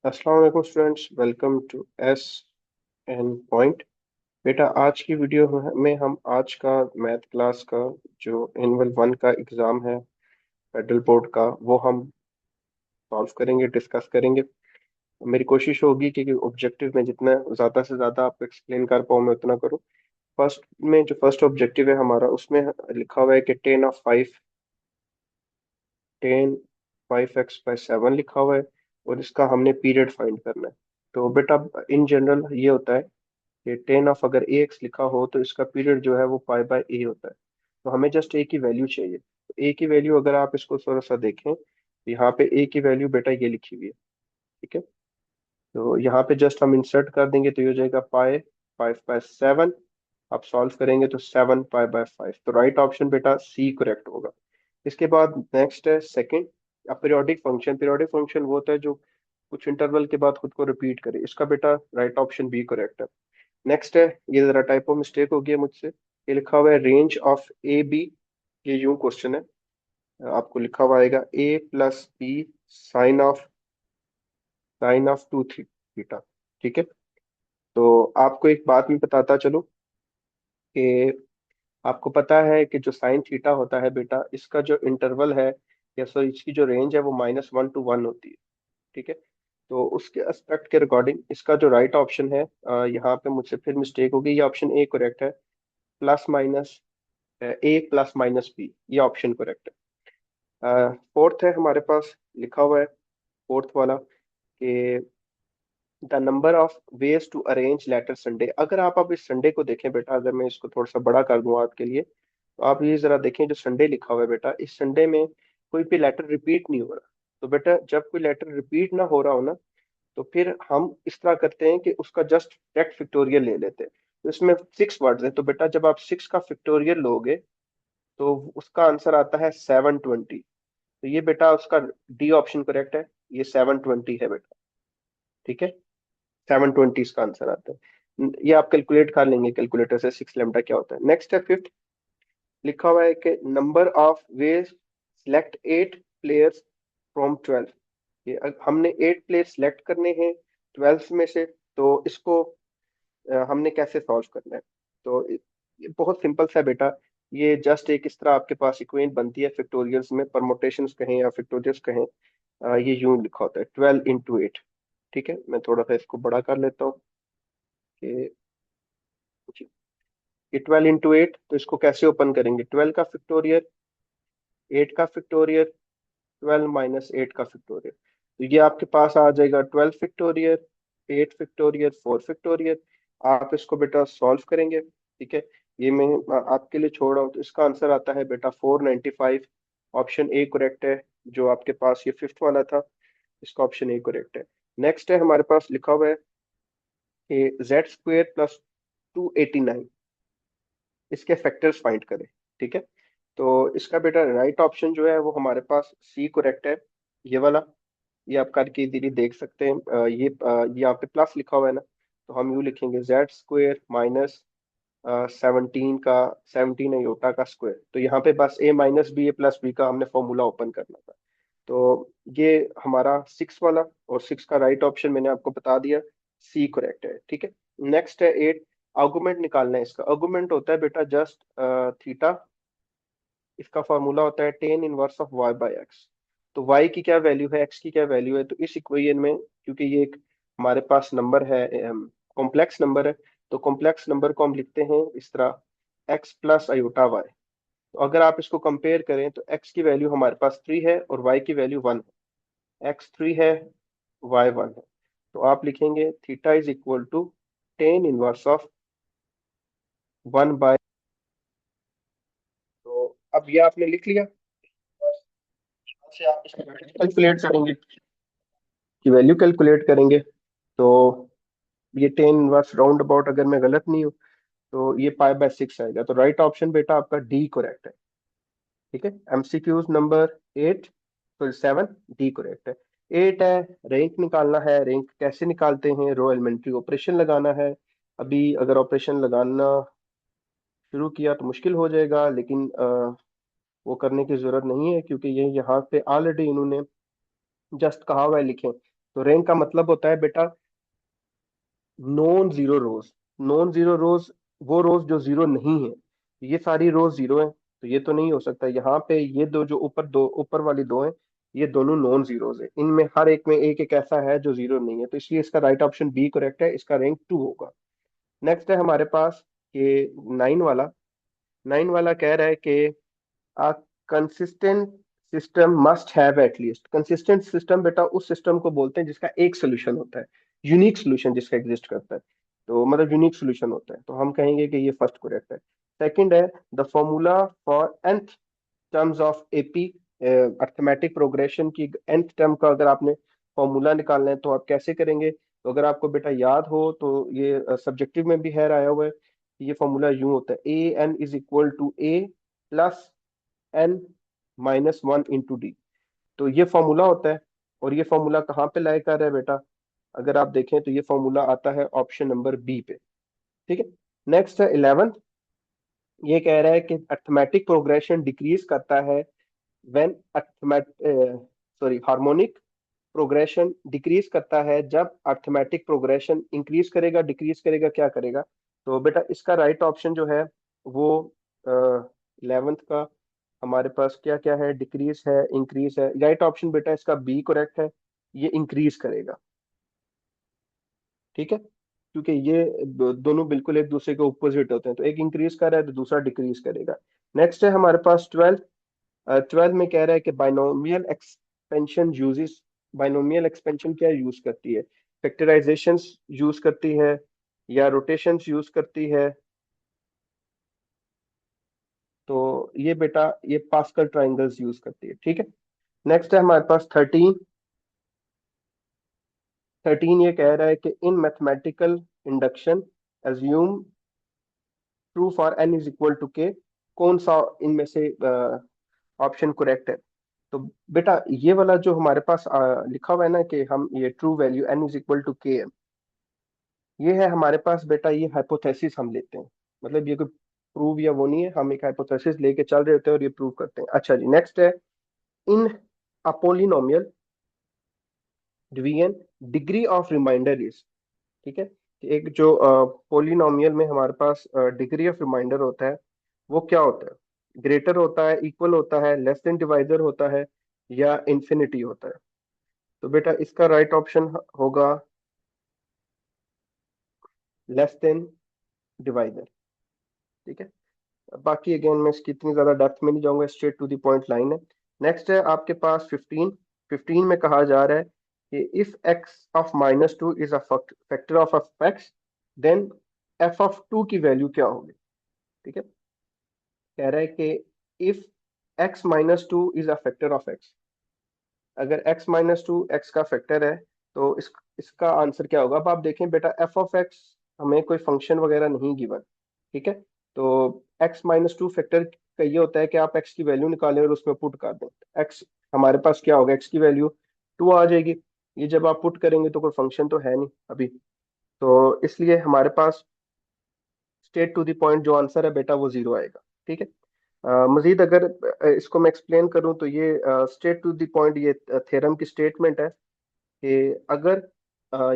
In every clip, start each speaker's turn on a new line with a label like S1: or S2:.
S1: अस्सलाम वालेकुम students, welcome to S N point. बेटा, आज की वीडियो में हम आज का मैथ क्लास का जो एनुअल वन का एग्ज़ाम है फेडरल बोर्ड का, वो हम सॉल्व करेंगे, डिस्कस करेंगे। मेरी कोशिश होगी कि ऑब्जेक्टिव में जितना ज़्यादा से ज़्यादा आपको एक्सप्लेन कर पाऊँ मैं उतना करूँ। फर्स्ट ऑब्जेक्टिव है हमारा, उसमें लिखा हुआ है कि ten five x by seven लिखा हुआ है और इसका हमने पीरियड फाइंड करना है। तो बेटा, इन जनरल ये होता है कि टेन ऑफ अगर ए एक्स लिखा हो तो इसका पीरियड जो है वो पाई बाय ए होता है। तो हमें जस्ट ए की वैल्यू चाहिए। तो ए की वैल्यू अगर आप इसको थोड़ा सा देखें तो यहाँ पे ए की वैल्यू बेटा ये लिखी हुई है। ठीक है, तो यहाँ पे जस्ट हम इंसर्ट कर देंगे तो ये हो जाएगा पाई फाइव बाय सेवन। आप सॉल्व करेंगे तो सेवन पाई बाय फाइव, तो राइट ऑप्शन बेटा सी करेक्ट होगा। इसके बाद नेक्स्ट है second, periodic function. Periodic function वो होता है जो कुछ इंटरवल के बाद खुद को रिपीट करे। इसका बेटा राइट ऑप्शन बी करेक्ट है। नेक्स्ट है, ये जरा टाइपो मिस्टेक हो गई है मुझसे। ये लिखा हुआ है रेंज ऑफ ए बी। ये यूं क्वेश्चन है, आपको लिखा हुआ आएगा A plus B sine of two three theta. ठीक है, तो आपको एक बात मैं बताता चलूं कि आपको पता है कि जो साइन थीटा होता है बेटा, इसका जो इंटरवल है या सॉरी इसकी जो रेंज है वो -1 to 1 होती है। ठीक है, तो उसके एस्पेक्ट के रिकॉर्डिंग इसका जो राइट ऑप्शन है, यहाँ पे मुझसे फिर मिस्टेक हो गई, ये ऑप्शन ए करेक्ट है। Plus minus A plus minus B, ये ऑप्शन करेक्ट है। फोर्थ है हमारे पास लिखा हुआ है, फोर्थ वाला कि the number of ways to arrange letter Sunday. अगर आप अब इस संडे को देखें बेटा, अगर मैं इसको थोड़ा सा बड़ा कर दूं आपके लिए, तो आप ये जरा देखें जो संडे लिखा हुआ है बेटा, इस संडे में कोई भी लेटर रिपीट नहीं हो रहा। तो बेटा जब कोई लेटर रिपीट ना हो रहा हो ना, तो फिर हम इस तरह करते हैं कि उसका जस्ट डायरेक्ट फैक्टोरियल ले लेते हैं। तो इसमें सिक्स वर्ड्स हैं, तो बेटा जब आप सिक्स का फैक्टोरियल लोगे तो उसका आंसर आता है 720। तो ये बेटा उसका डी ऑप्शन करेक्ट है, ये 720 है बेटा। ठीक है, 720 इसका आंसर आता है। ये आप कैलकुलेट कर लेंगे कैलकुलेटर से, सिक्स लेमडा क्या होता है। नेक्स्ट है फिफ्थ, लिखा हुआ है कि number of ways select eight players from 12। ये हमने एट प्लेयर सिलेक्ट करने हैं 12 में से, तो इसको हमने कैसे सॉल्व करना है। तो ये बहुत सिंपल सा है बेटा। ये जस्ट एक इस तरह आपके पास इक्वेशन बनती है फैक्टोरियल्स में, परमोटेशंस कहें या फैक्टोरियल्स कहें। ये यूं लिखा होता है 12 into 8। ठीक है, मैं थोड़ा सा इसको बड़ा कर लेता हूँ कि ये 12 into 8, तो इसको कैसे ओपन करेंगे, 12 का फैक्टोरियल, 8 का फैक्टोरियल, 12 - 8 का फैक्टोरियल। तो ये आपके पास आ जाएगा 12 फैक्टोरियल, 8 फैक्टोरियल, 4 फैक्टोरियल। आप इसको बेटा सॉल्व करेंगे। ठीक है, ये मैं आपके लिए छोड़ रहा हूँ। तो इसका आंसर आता है बेटा 495। ऑप्शन ए करेक्ट है। जो आपके पास ये फिफ्थ वाला था, इसका ऑप्शन ए करेक्ट है। नेक्स्ट है हमारे पास लिखा हुआ है कि जेड स्क्वेयर प्लस 289, इसके फैक्टर्स फाइंड करें। ठीक है, तो इसका बेटा राइट ऑप्शन जो है वो हमारे पास सी करेक्ट है, ये वाला। ये आप करके इजीली देख सकते हैं। ये यहाँ पे प्लस लिखा हुआ है ना, तो हम यूँ लिखेंगे जेड स्क्वेयर माइनस 17 का 17 अयोटा का स्क्वायर। तो यहाँ पे बस ए माइनस बी ए प्लस बी का हमने फॉर्मूला ओपन करना था। तो ये हमारा सिक्स वाला, और सिक्स का राइट ऑप्शन मैंने आपको बता दिया, सी करेक्ट है। ठीक है, नेक्स्ट है एट। आर्गुमेंट निकालना है। इसका आर्गुमेंट होता है बेटा जस्ट थीटा। इसका फॉर्मूला होता है tan inverse of Y by X. तो वाई की क्या वैल्यू है, एक्स की क्या वैल्यू है, तो इस इक्वेशन में क्योंकि ये एक हमारे पास नंबर है, कॉम्प्लेक्स नंबर है, तो कॉम्प्लेक्स नंबर को हम लिखते हैं इस तरह एक्स प्लस अयोटा वाई। तो अगर आप इसको कंपेयर करें तो एक्स की वैल्यू हमारे पास 3 है और वाई की वैल्यू 1 है। एक्स 3 है, वाई 1 है। तो आप लिखेंगे theta is equal to tan inverse of 1 by. तो अब ये आपने लिख लिया। बस यहाँ से आप इसकी वैल्यू कैलकुलेट करेंगे, की वैल्यू कैलकुलेट करेंगे। तो ये टेन इनवर्स राउंड अबाउट, अगर मैं गलत नहीं हूँ, तो ये पाई बाय सिक्स आएगा। तो राइट ऑप्शन बेटा आपका डी करेक्ट है। ठीक है, एमसीक्यूज नंबर एट, तो सेवन, डी करेक्ट है। एट है, रैंक निकालना है। रैंक कैसे निकालते हैं, रो एलिमेंट्री ऑपरेशन लगाना है। अभी अगर ऑपरेशन लगाना शुरू किया तो मुश्किल हो जाएगा, लेकिन वो करने की जरूरत नहीं है क्योंकि ये यहाँ पे ऑलरेडी इन्होंने जस्ट कहा हुआ है लिखें तो रैंक का मतलब होता है बेटा नॉन जीरो रोज। नॉन जीरो रोज वो रोज जो जीरो नहीं है। ये सारी रोज जीरो है, तो ये तो नहीं हो सकता। यहाँ पे ये जो ऊपर वाली दो है, ये दोनों नॉन जीरोज है। इनमें हर एक में एक एक ऐसा है जो जीरो नहीं है, तो इसलिए इसका राइट ऑप्शन बी करेक्ट है, इसका रैंक 2 होगा। नेक्स्ट है हमारे पास ये 9 वाला। 9 वाला कह रहा है कि a consistent system must have at least. Consistent system बेटा उस सिस्टम को बोलते हैं जिसका एक सोल्यूशन होता है, यूनिक सोल्यूशन जिसका एग्जिस्ट करता है। तो मतलब यूनिक सोल्यूशन होता है, तो हम कहेंगे कि ये फर्स्ट करेक्ट है। सेकंड है the formula for nth terms of AP arithmetic progression की nth टर्म का अगर आपने फॉर्मूला निकालना है तो आप कैसे करेंगे। तो अगर आपको बेटा याद हो तो ये सब्जेक्टिव में भी है आया हुआ है कि ये फॉर्मूला यूं होता है, A N is equal to A plus n-1 × d। तो ये फॉर्मूला होता है। और ये फॉर्मूला कहाँ पे लाई कर रहा है बेटा, अगर आप देखें तो ये फॉर्मूला आता है ऑप्शन नंबर बी पे। ठीक है। नेक्स्ट है 11। ये कह रहा है कि अर्थमेटिक प्रोग्रेशन डिक्रीज करता है when arithmetic sorry harmonic progression decrease करता है जब अर्थमेटिक प्रोग्रेशन इंक्रीज करेगा, डिक्रीज करेगा, क्या करेगा। तो बेटा इसका राइट ऑप्शन जो है वो 11th का हमारे पास क्या क्या है, डिक्रीज है, इंक्रीज है। राइट ऑप्शन बेटा इसका बी करेक्ट है, ये इंक्रीज करेगा। ठीक है, क्योंकि ये दोनों बिल्कुल एक दूसरे के ऑपोजिट होते हैं, तो एक इंक्रीज कर रहा है तो दूसरा डिक्रीज करेगा। नेक्स्ट है हमारे पास 12। 12 में कह रहा है कि binomial expansion uses. Binomial expansion क्या यूज करती है, फैक्टराइजेशन यूज करती है या रोटेशन यूज करती है। तो ये बेटा ये पास्कल ट्राइंगल्स यूज करती है। ठीक है। नेक्स्ट है हमारे पास 13। 13 ये कह रहा है कि in mathematical induction assume true for n is equal to K. कौन सा इनमें से ऑप्शन करेक्ट है। तो बेटा ये वाला जो हमारे पास लिखा हुआ है ना कि हम ये true value n is equal to K, ये है हमारे पास बेटा, ये हाइपोथेसिस हम लेते हैं। मतलब ये कोई प्रूव या वो नहीं है, हम एक हाइपोथेसिस लेके चल रहे होते हैं और ये प्रूव करते हैं। अच्छा जी, नेक्स्ट है in a polynomial division degree of remainder is. ठीक है, कि एक जो पोलिनोमियल में हमारे पास डिग्री ऑफ रिमाइंडर होता है वो क्या होता है, ग्रेटर होता है, इक्वल होता है, लेस देन डिवाइजर होता है, या इन्फिनिटी होता है। तो बेटा इसका राइट ऑप्शन होगा लेस देन डिवाइजर। ठीक है। बाकी अगेन मैं इसकी इतनी ज्यादा डेप्थ में नहीं जाऊंगा, straight to the point line है। नेक्स्ट है आपके पास 15। 15 में कहा जा रहा है कि if X of -2 is a factor of X, then F of 2 की वैल्यू क्या होगी। ठीक है, कह रहा है कि if x-2 is a factor of x, अगर x-2 एक्स का फैक्टर है तो इसका आंसर क्या होगा। अब आप देखें बेटा एफ ऑफ एक्स हमें कोई फंक्शन वगैरह नहीं गिवन। ठीक है, तो x-2 फैक्टर का ये होता है कि आप x की वैल्यू निकालें और उसमें पुट कर दें। x हमारे पास क्या होगा, x की वैल्यू 2 आ जाएगी। ये जब आप पुट करेंगे तो कोई फंक्शन तो है नहीं अभी, तो इसलिए हमारे पास स्टेट टू द पॉइंट जो आंसर है बेटा वो 0 आएगा। ठीक है। मजीद अगर इसको मैं एक्सप्लेन करूं तो ये स्टेट टू द पॉइंट ये थ्योरम की स्टेटमेंट है कि अगर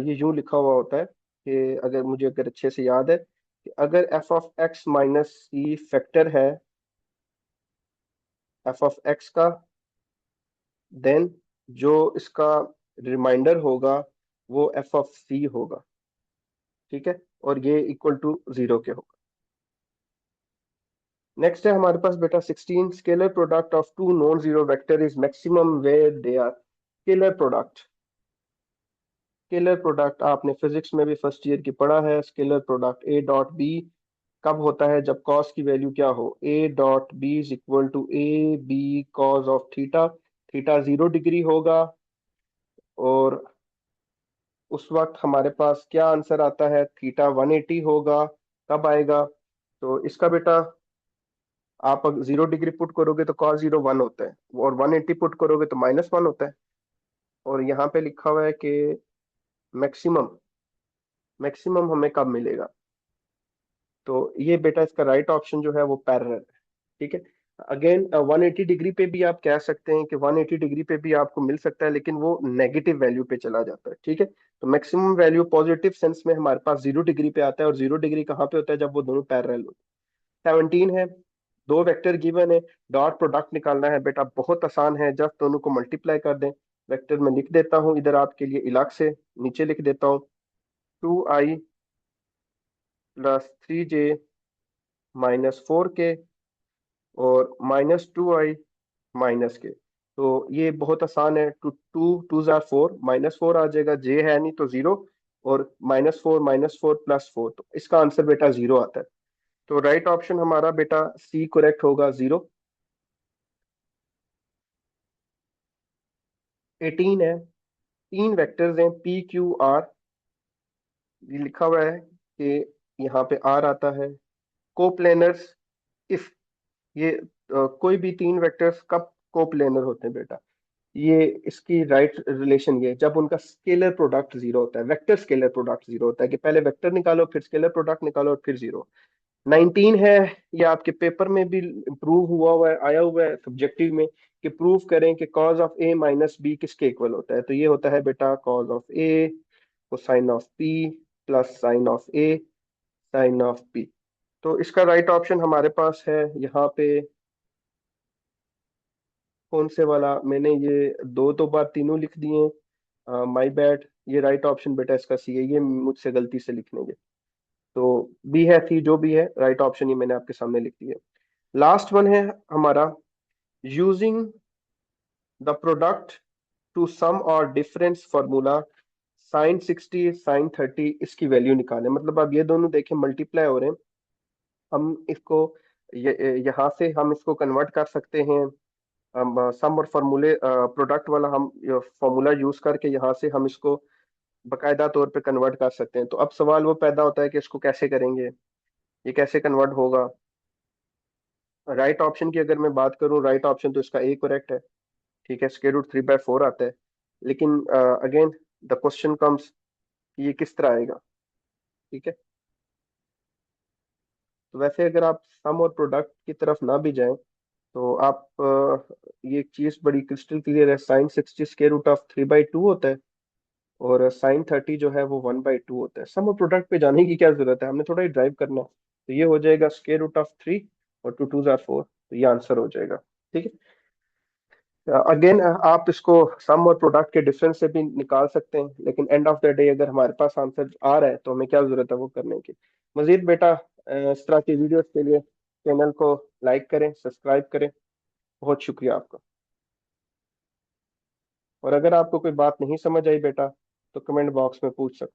S1: ये यूं लिखा हुआ होता है कि अगर मुझे अगर अच्छे से याद है कि अगर F of X minus C factor है एफ ऑफ एक्स का, देन जो इसका रिमाइंडर होगा वो एफ ऑफ सी होगा। ठीक है, और ये इक्वल टू 0 के होगा। नेक्स्ट है हमारे पास बेटा 16। Scalar product of two non zero vector is maximum where they are. Scalar product, scalar product आपने फिजिक्स में भी फर्स्ट ईयर की पढ़ा है। Scalar product A dot B कब होता है, जब कॉस की वैल्यू क्या हो, A dot B is equal to A B cos of theta. Theta 0 degree होगा और उस वक्त हमारे पास क्या आंसर आता है, थीटा 180 होगा। कब आएगा, तो इसका बेटा आप 0 डिग्री पुट करोगे तो कॉस 0 1 होता है, और 180 पुट करोगे तो -1 होता है। और यहाँ पे लिखा हुआ है कि मैक्सिमम, मैक्सिमम हमें कब मिलेगा। तो ये बेटा इसका राइट ऑप्शन जो है वो पैरेलल है। ठीक है, अगेन 180 डिग्री पे भी आप कह सकते हैं कि 180 डिग्री पे भी आपको मिल सकता है, लेकिन वो नेगेटिव वैल्यू पे चला जाता है, ठीक है। तो मैक्सिमम वैल्यू पॉजिटिव सेंस में हमारे पास 0 डिग्री पे आता है, और 0 डिग्री कहाँ पे होता है, जब वो दोनों पैरेलल हो। 17 है, दो वेक्टर गिवन है, डॉट प्रोडक्ट निकालना है बेटा, बहुत आसान है, जस्ट दोनों को मल्टीप्लाई कर दें। वेक्टर में लिख देता हूँ इधर आपके लिए इलाक से, नीचे लिख देता हूँ 2i + 3j - 4k और -2i - k। तो ये बहुत आसान है, टू टू टू जार फोर, -4 आ जाएगा, जे है नहीं तो 0, और -4 - 4 + 4, तो इसका आंसर बेटा 0 आता है। तो राइट ऑप्शन हमारा बेटा सी करेक्ट होगा, 0। 18 है, तीन वेक्टर्स हैं पी क्यू आर, ये लिखा हुआ है कि यहाँ पे आर आता है। कोप्लेनर्स इफ, ये कोई भी तीन वेक्टर्स कब कोप्लेनर होते हैं बेटा, ये इसकी राइट रिलेशन ये है, जब उनका स्केलर प्रोडक्ट 0 होता है, वेक्टर स्केलर प्रोडक्ट 0 होता है, कि पहले वेक्टर निकालो फिर स्केलर प्रोडक्ट निकालो और फिर 0। 19 है, ये आपके पेपर में भी प्रूव हुआ है, आया हुआ है सब्जेक्टिव में, कि प्रूव करें कि cos of A minus B किसके इक्वल होता है, तो ये होता है बेटा cos of A cosine of P plus sine of A sine of P. तो इसका राइट ऑप्शन हमारे पास है यहाँ पे, कौन से वाला, मैंने ये दो दो बार तीनों लिख दिए, माय बैड। ये राइट ऑप्शन बेटा इसका सी है, ये मुझसे गलती से लिखने गए। तो बी है, सी जो भी है, राइट ऑप्शन ये मैंने आपके सामने लिख दिया। लास्ट वन है हमारा, using the product to some और डिफरेंस फार्मूला sin 60 sin 30, इसकी वैल्यू निकालें। मतलब अब ये दोनों देखें मल्टीप्लाई हो रहे हैं, हम इसको यहाँ से हम इसको कन्वर्ट कर सकते हैं, हम सम और फार्मूले प्रोडक्ट वाला हम फॉर्मूला यूज करके यहाँ से हम इसको बकायदा तौर पे कन्वर्ट कर सकते हैं। तो अब सवाल वो पैदा होता है कि इसको कैसे करेंगे, ये कैसे कन्वर्ट होगा। राइट ऑप्शन की अगर मैं बात करूं, राइट ऑप्शन तो इसका ए करेक्ट है, ठीक है, √3/4 आता है। लेकिन अगेन द क्वेश्चन कम्स, ये किस तरह आएगा, ठीक है। तो वैसे अगर आप सम और प्रोडक्ट की तरफ ना भी जाएं, तो आप ये चीज बड़ी क्रिस्टल क्लियर है, sin 60 √3/2 होता है, और sin 30 जो है वो 1/2 होता है। सम और प्रोडक्ट पे जाने की क्या जरूरत है, हमने थोड़ा ही ड्राइव करना है। तो ये हो जाएगा √3 और 2 2 जार 4, तो ये आंसर हो जाएगा, ठीक है। अगेन आप इसको सम और प्रोडक्ट के डिफरेंस से भी निकाल सकते हैं, लेकिन एंड ऑफ द डे अगर हमारे पास आंसर आ रहा है तो हमें क्या जरूरत है वो करने की। मजीद बेटा इस तरह की वीडियोस के लिए चैनल को लाइक करें, सब्सक्राइब करें। बहुत शुक्रिया आपका। और अगर आपको कोई बात नहीं समझ आई बेटा, तो कमेंट बॉक्स में पूछ सकते हैं।